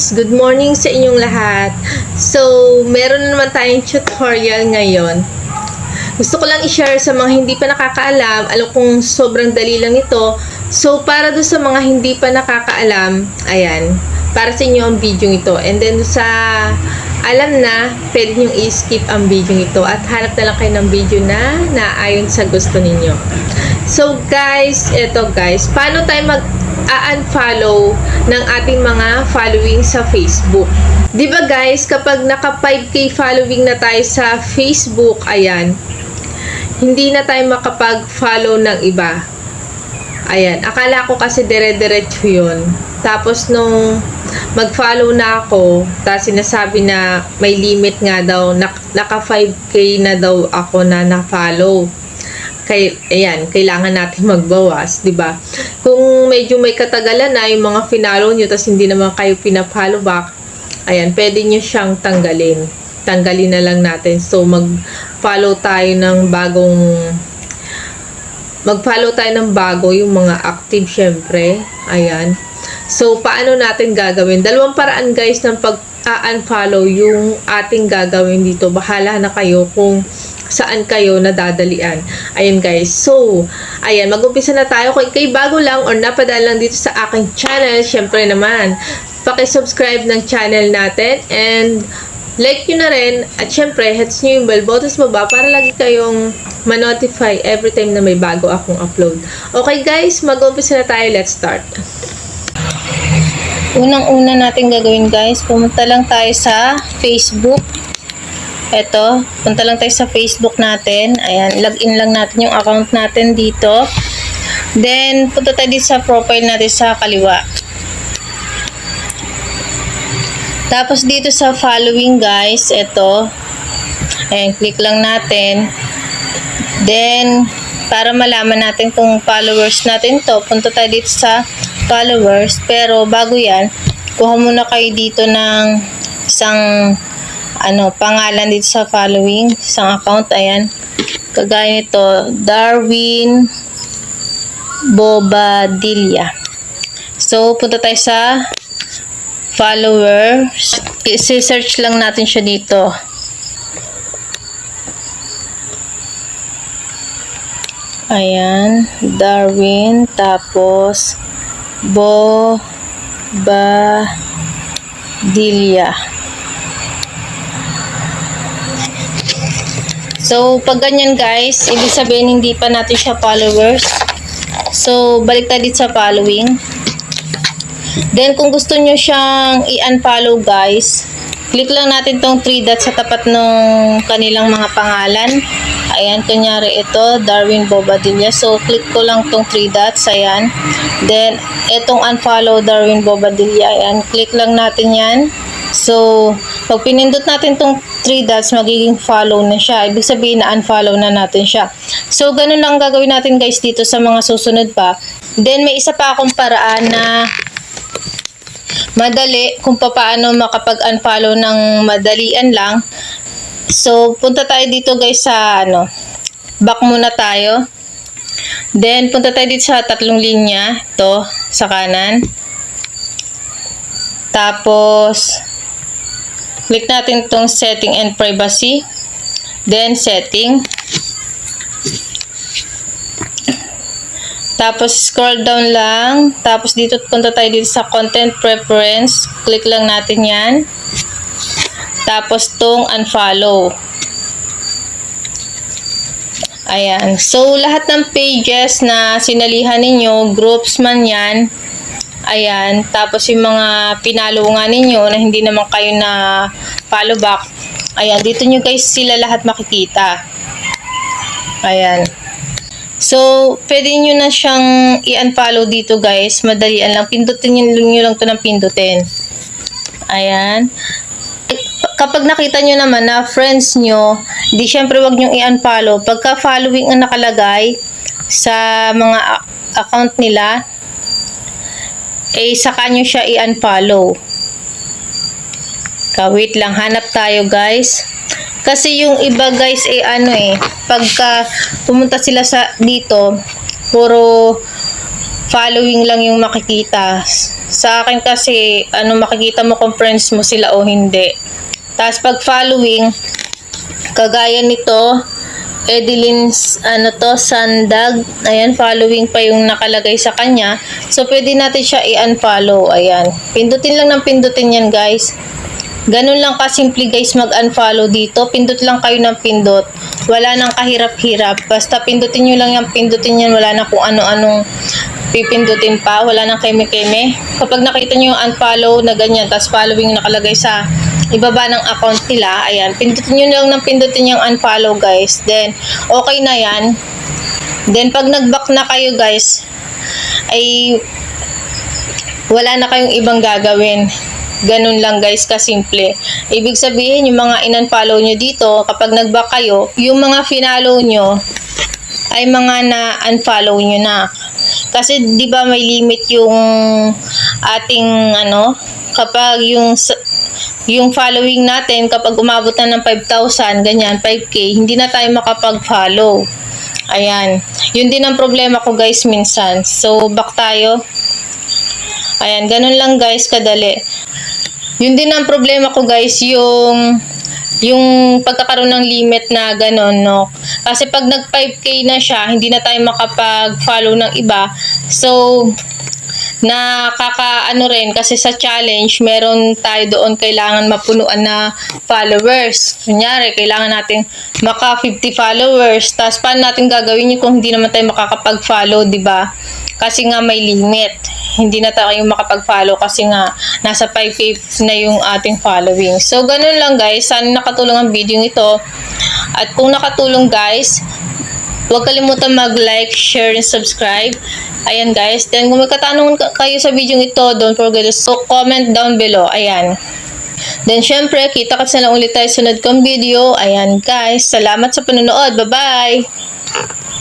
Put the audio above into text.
guys! Good morning sa inyong lahat. So, meron na naman tayong tutorial ngayon. Gusto ko lang i-share sa mga hindi pa nakakaalam. Alam kong sobrang dali lang ito. So, para doon sa mga hindi pa nakakaalam, ayan, para sa inyo ang video ito. And then, sa alam na, pwede nyo i-skip ang video ito at hanap na lang kayo ng video na naayon sa gusto ninyo. So, guys, eto guys, paano tayo mag-unfollow ng ating mga following sa Facebook? Di ba guys, kapag naka 5K following na tayo sa Facebook, ayan, hindi na tayo makapag-follow ng iba. Ayan, akala ko kasi dire-diretso yun. Tapos nung mag-follow na ako, tapos sinasabi na may limit nga daw, naka 5K na daw ako na na-follow. Ayan, kailangan natin magbawas, di ba? Kung medyo may katagalan na yung mga finalo nyo, tapos hindi naman kayo pina-follow back, ayan, pwede nyo siyang tanggalin. Tanggalin na lang natin. So, mag-follow tayo ng bago, yung mga active syempre. Ayan. So, paano natin gagawin? Dalawang paraan guys ng pag-unfollow yung ating gagawin dito. Bahala na kayo kung saan kayo nadadalian. Ayan guys. So, ayan, mag-umpisa na tayo. Kung ikay bago lang or napadaan lang dito sa aking channel, syempre naman, paki-subscribe ng channel natin and like nyo na rin at syempre, hits nyo yung bell button sa baba para lagi kayong ma-notify every time na may bago akong upload. Okay guys, mag-umpisa na tayo. Let's start. Unang-una natin gagawin guys, pumunta lang tayo sa Facebook. Eto, punta lang tayo sa Facebook natin. Ayan, login lang natin yung account natin dito. Then, punta tayo dito sa profile natin sa kaliwa. Tapos dito sa following guys, eto. Ayan, click lang natin. Then, para malaman natin kung followers natin to, punta tayo dito sa followers. Pero bago yan, kuha muna kayo dito ng isang pangalan dito sa following, isang account. Ayan, kagaya nito, Darwin Bobadilla. So, punta tayo sa followers. I-search lang natin siya dito. Ayan, Darwin, tapos Bobadilla. So, pag ganyan guys, ibig sabihin hindi pa natin siya followers. So, balik tayo dito sa following. Then, kung gusto nyo siyang i-unfollow guys, click lang natin tong 3 dots sa tapat ng kanilang mga pangalan. Ayan, kunyari ito, Darwin Bobadilla. So, click ko lang tong 3 dots. Ayan. Then, itong unfollow Darwin Bobadilla. Ayan, click lang natin yan. So, pag pinindot natin tong 3 dots, magiging follow na siya. Ibig sabihin na unfollow na natin siya. So, ganun lang gagawin natin guys dito sa mga susunod pa. Then, may isa pa akong paraan na madali kung paano makapag-unfollow ng madalian lang. So, punta tayo dito guys sa back muna tayo. Then, punta tayo dito sa tatlong linya. Ito, sa kanan. Tapos, click natin itong setting and privacy. Then, setting. Tapos, scroll down lang. Tapos, dito punta tayo dito sa content preference. Click lang natin yan. Tapos, tong unfollow. Ayan. So, lahat ng pages na sinalihan ninyo, groups man yan. Ayan. Tapos, yung mga pinalo nga ninyo na hindi naman kayo na follow back. Ayan. Dito nyo guys sila lahat makikita. Ayan. So, pwede nyo na siyang i-unfollow dito guys. Madalian lang. Pindutin nyo lang ito ng pindutin. Ayan. Kapag nakita nyo naman na friends nyo, di syempre wag nyo i-unfollow. Pagka following ang nakalagay sa mga account nila, saka nyo siya i-unfollow. Wait lang. Hanap tayo guys. Kasi yung iba guys pagka pumunta sila sa dito, puro following lang yung makikita. Sa akin kasi, makikita mo kung friends mo sila o hindi. Tapos pag following, kagaya nito, Edelin's Sandag. Ayan, following pa yung nakalagay sa kanya. So, pwede natin siya i-unfollow. Ayan. Pindutin lang ng pindutin yan, guys. Ganun lang kasimple, guys, mag-unfollow dito. Pindot lang kayo ng pindot. Wala nang kahirap-hirap. Basta pindutin nyo lang yung pindutin yan. Wala na kung ano-anong pipindutin pa. Wala nang keme-keme. Kapag nakita nyo yung unfollow na ganyan, tapos following nakalagay sa ibaba ng account nila, ayan, pindutin nyo lang ng pindutin yung unfollow, guys. Then, okay na yan. Then, pag nag-back na kayo, guys, ay wala na kayong ibang gagawin. Ganun lang, guys, kasimple. Ibig sabihin, yung mga in-unfollow nyo dito, kapag nag-back kayo, yung mga finallow nyo, ay mga na-unfollow nyo na. Kasi, di ba, may limit yung ating, kapag yung following natin, kapag umabot na ng 5,000, ganyan, 5K, hindi na tayo makapag-follow. Ayan. Yun din ang problema ko, guys, minsan. So, back tayo. Ayan, ganun lang, guys, kadali. Yun din ang problema ko, guys, yung pagkakaroon ng limit na ganun, no? Kasi pag nag 5K na siya, hindi na tayo makapag-follow ng iba. So, rin kasi sa challenge meron tayo doon kailangan mapunuan na followers. Kunyari, kailangan natin maka 50 followers. Tapos paano natin gagawin yun kung hindi naman tayo makakapag-follow, di ba? Kasi nga may limit. Hindi na tayo makapag-follow kasi nga nasa 5K na yung ating following. So, ganun lang, guys. Sana nakatulong ang video ito. At kung nakatulong, guys, huwag kalimutan mag-like, share, and subscribe. Ayan, guys. Then, kung may katanungan kayo sa video ito, don't forget to comment down below. Ayan. Then, syempre, kita-kits na lang ulit tayo sa sunod kong video. Ayan, guys. Salamat sa panonood. Bye-bye!